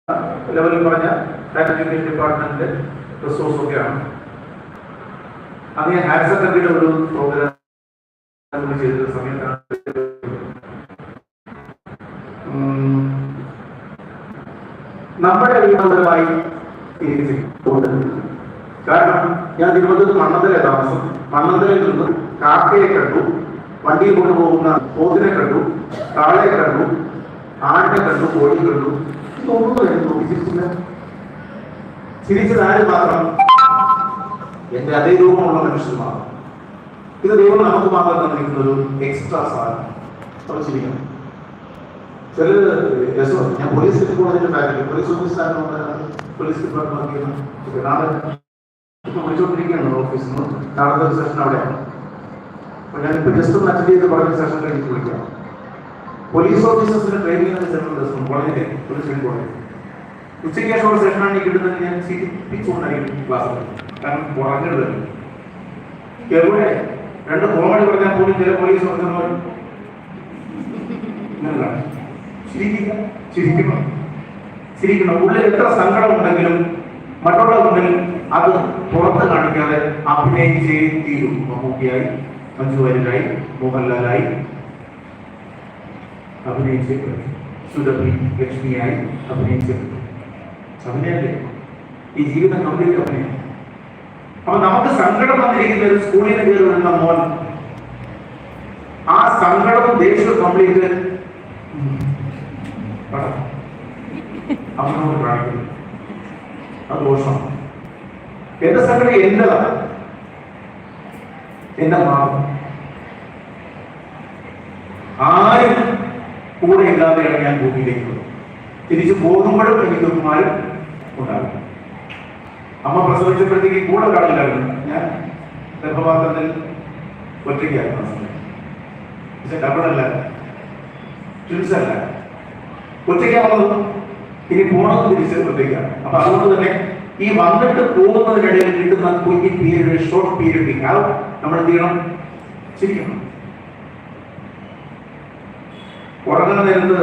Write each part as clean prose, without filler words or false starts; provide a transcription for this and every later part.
ലെവലിൽ പറഞ്ഞ എഡ്യൂക്കേഷൻ ഡിപ്പാർട്ട്മെന്റിന്റെ റിസോഴ്സ് ഒക്കെയാണ്. അത് ഞാൻ ഹയർ സെക്കൻഡറിയുടെ ഒരു പ്രോഗ്രാം ചെയ്ത സമയത്താണ് നമ്മുടെ അടിസ്ഥാനപരമായി കാരണം ഞാൻ തിരുവനന്തപുരത്ത് മണ്ണന്തല താമസം. മണ്ണന്തലയിൽ നിന്ന് കാക്കയെ കണ്ടു, വണ്ടിയിൽ കൊണ്ടുപോകുന്ന പോത്തിനെ കണ്ടു, കാളയെ കണ്ടു, ആടിനെ കണ്ടു, കോഴി കണ്ടു. ഇതൊന്നും എനിക്ക് നോക്കിച്ചിട്ടില്ല. ചിരിച്ചത് ആര് മാത്രം? എന്റെ അതേ രൂപമുള്ള മനുഷ്യർ മാത്രം. ഇത് ദൈവം നമുക്ക് മാത്രം തന്നിരിക്കുന്ന ഒരു എക്സ്ട്രാ സാധനം. അവർ ചിരിക്കണം. ചില രസം ഞാൻ പോലീസ് കോളേജിന്റെ ഫാക്കൽറ്റി പോലീസ് ഓഫീസറാണ്, പോലീസ് ഡിപ്പാർട്ട്മെന്റ് നാളെ ഇപ്പൊ വിളിച്ചുകൊണ്ടിരിക്കുകയാണ് ഓഫീസിൽ നിന്ന്. നാളത്തെ ഒരു സെഷൻ അവിടെയാണ്. അപ്പൊ ഞാനിപ്പോ ജസ്റ്റ് ഒന്ന് അറ്റൻഡ് ചെയ്ത് പറഞ്ഞ സെഷൻ കഴിഞ്ഞ് വിളിക്കാം. പോലീസ് ഓഫീസേഴ്സിന്റെ ട്രെയിനിങ് സെഷൻ കോളേജിലെ പോലീസ് കോളേജ് ഉച്ചയ്ക്ക് ശേഷമുള്ള സെഷനാണ് ഈ കിട്ടുന്നത്. ഞാൻ ചിരിപ്പിച്ചുകൊണ്ടായിരിക്കും ക്ലാസ്. കാരണം കുറഞ്ഞത് എവിടെ രണ്ട് കോമഡി പറഞ്ഞാൽ പോലും ചില പോലീസ് ഓഫീസർമാർ ചിരിക്കണം. ഉള്ളിൽ എത്ര സങ്കടം ഉണ്ടെങ്കിലും മറ്റുള്ള മുന്നിൽ അത് പുറത്ത് കാണിക്കാതെ അഭിനയിച്ചേ തീരും. മമ്മൂട്ടിയായി, മഞ്ജു വാര്യരായി, മോഹൻലാലായി അഭിനയിച്ചേ പറ്റും. സുരഭി ലക്ഷ്മിയായി അഭിനയിച്ചേ പറ്റും. അഭിനയല്ലേ ഈ ജീവിതം കംപ്ലീറ്റ് അഭിനയം. അപ്പൊ നമുക്ക് സങ്കടം വന്നിരിക്കുന്ന ഒരു സ്കൂളിൽ കയറി വരുന്ന മോൻ ആ സങ്കടവും ദേഷ്യവും കംപ്ലീറ്റ് അവനോട് പ്രാർത്ഥിക്കുന്നു. അത് ദോഷമാണ്. എന്റെ സങ്കടം എന്റേതാണ്, എന്റെ ഭാവം. ആരും കൂടെ ഇല്ലാതെയാണ് ഞാൻ ഭൂമിയിലേക്ക് വന്നത്. തിരിച്ചു പോകുമ്പോഴും എനിക്ക് ആരും ഉണ്ടാകും. അമ്മ പ്രസവിച്ചപ്പോഴത്തേക്ക് കൂടെ കാണില്ലായിരുന്നു. ഞാൻ ഗർഭപാത്രത്തിൽ ഒറ്റയ്ക്കായിരുന്നു. പക്ഷെ ഡബിളല്ല, ട്വിൻസ് അല്ല, ഒറ്റയ്ക്കാവുന്നത്. ഇനി പോണത് തിരിച്ച് ഒറ്റയ്ക്കാണ്. അപ്പൊ അതുകൊണ്ട് തന്നെ ഈ വന്നിട്ട് പോകുന്നതിനിടയിൽ കിട്ടുന്ന കുഞ്ഞി പീരീഡ്, ഷോർട്ട് പീരീഡ് നമ്മൾ എന്ത് ചെയ്യണം? ചിരിക്കണം. ഉറങ്ങുന്ന നേരത്ത്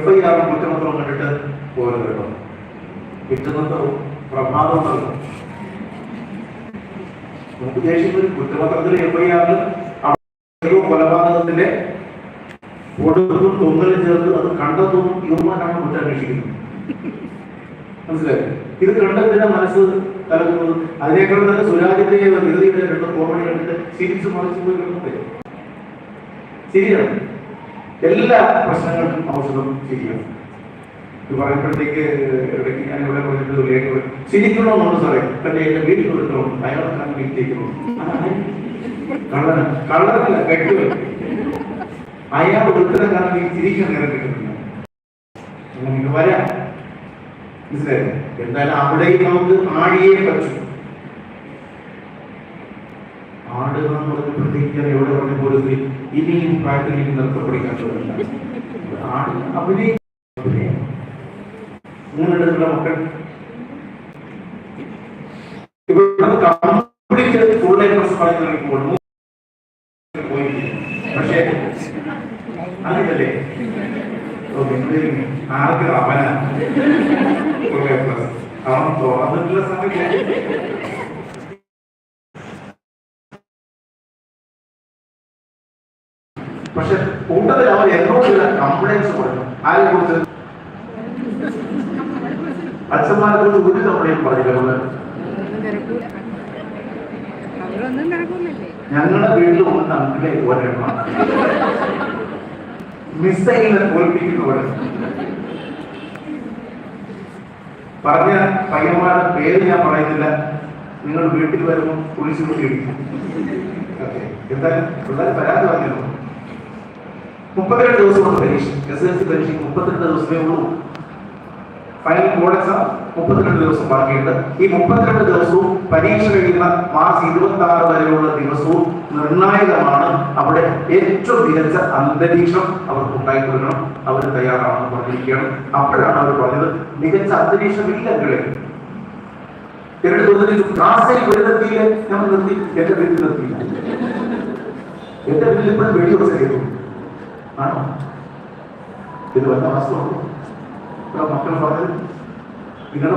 FIR കുറ്റപത്രം കണ്ടിട്ട് പോകരുത് കേട്ടോ. കുറ്റപത്രവും പ്രഭാതവും നൽകും. നമുക്ക് ദേഷ്യം ഒരു കുറ്റപത്രത്തിൽ FIR കൊലപാതകത്തിന്റെ ഒടുക്കും തൊങ്ങലും ചേർത്ത് അത് കണ്ടെത്തും ഇവന്മാരാണ് കുറ്റാന്വേഷിക്കുന്നത്. മനസ്സിലായി? ഇത് കണ്ടതിന്റെ മനസ്സ് കലക്കുന്നത്. അതിനേക്കാൾ തന്നെ സുരാജിന്റെ നിരതിയുടെ രണ്ട് കോമഡി കണ്ടിട്ട് ചിരിച്ചു മറിച്ചു പോയി കിടന്നേ. ശരിയാണ്. എല്ലാ പ്രശ്നങ്ങൾക്കും ഔഷധം ശരിയാണ്. ഇത് പറയുമ്പോഴത്തേക്ക് ഇടയ്ക്ക് ഞാൻ ഇവിടെ പറഞ്ഞിട്ട് ചിരിക്കണമെന്നുണ്ട് സാറേ. പക്ഷേ എന്റെ വീട്ടിൽ കൊടുക്കണം, അയാളെ വീട്ടിലേക്കണം. കള്ളനല്ല, കെട്ടുകൾ. അയാൾ ഒരുത്തരം കാരണം ഈ ചിരിക്കാൻ നേരം കിട്ടുന്നില്ല. നമുക്ക് വരാം. മനസ്സിലായില്ലേ? എന്തായാലും അവിടെയും നമുക്ക് ആടിയേ പറ്റും. ആട് എന്ന് പറഞ്ഞപ്പോഴത്തേക്ക് എവിടെ പറഞ്ഞ പോലും ഇനിയും പ്രാക്ടിക്കലി നൃത്തം പഠിക്കാൻ തുടങ്ങില്ല. ആട് അഭിനയം ഇങ്ങനെയുള്ള മക്കൾ ഇവിടെ ഫുൾ ലൈഫ് പറയുമ്പോൾ പക്ഷേ അങ്ങനല്ലേ ആർക്ക് അവന അവൻ തോന്നിട്ടുള്ള സമയത്ത് പക്ഷെ കൂട്ടത്തിൽ അവൻ എന്നോടുള്ള കംപ്ലൈൻസ് പറഞ്ഞു. ആരെ കുറിച്ച്? അച്ഛന്മാരെ കുറിച്ച് ഒരു കംപ്ലൈന്റ് പറഞ്ഞില്ല. ഞങ്ങളുടെ വീട്ടിൽ ഒന്ന് അങ്കിളെ ഒരെണ്ണം മിസൈലിനെ തോൽപ്പിക്കുന്നവർ പറഞ്ഞ പയ്യന്മാരുടെ പേര് ഞാൻ പറയുന്നില്ല. നിങ്ങൾ വീട്ടിൽ വരുമ്പോൾ പോലീസ് ഇടിക്കും. എന്തായാലും പിള്ളേർ പരാതി പറഞ്ഞിരുന്നു. 32 ദിവസമുണ്ട് പരീക്ഷ. SSLC പരീക്ഷയ്ക്ക് 32 ദിവസമേ ഉള്ളൂ. ഫൈനൽ ബോർഡ് എക്സാം 32 ദിവസം ബാക്കിയുണ്ട്. ഈ 32 ദിവസവും പരീക്ഷ കഴിയുന്ന മാർച്ച് 26 വരെയുള്ള ദിവസവും നിർണായകമാണ്. അവിടെ ഏറ്റവും മികച്ച അന്തരീക്ഷം അവർക്ക് ഉണ്ടായിക്കൊടുക്കണം. അവർ തയ്യാറാണെന്ന് പറഞ്ഞിരിക്കുകയാണ്. അപ്പോഴാണ് അവർ പറഞ്ഞത് മികച്ച അന്തരീക്ഷം ഇല്ലെങ്കിലേ ക്ലാസ്സിൽ വെളിനിർത്തിയില്ല. ഞാൻ നിർത്തി, എന്റെ വീട്ടിൽ നിർത്തിയില്ല. എന്റെ വീട്ടിൽ ഇപ്പോഴും വെടി വെച്ചു ആണോ? ഇത് വല്ല വാസ്തവം മക്കൾ പറഞ്ഞു നിങ്ങൾ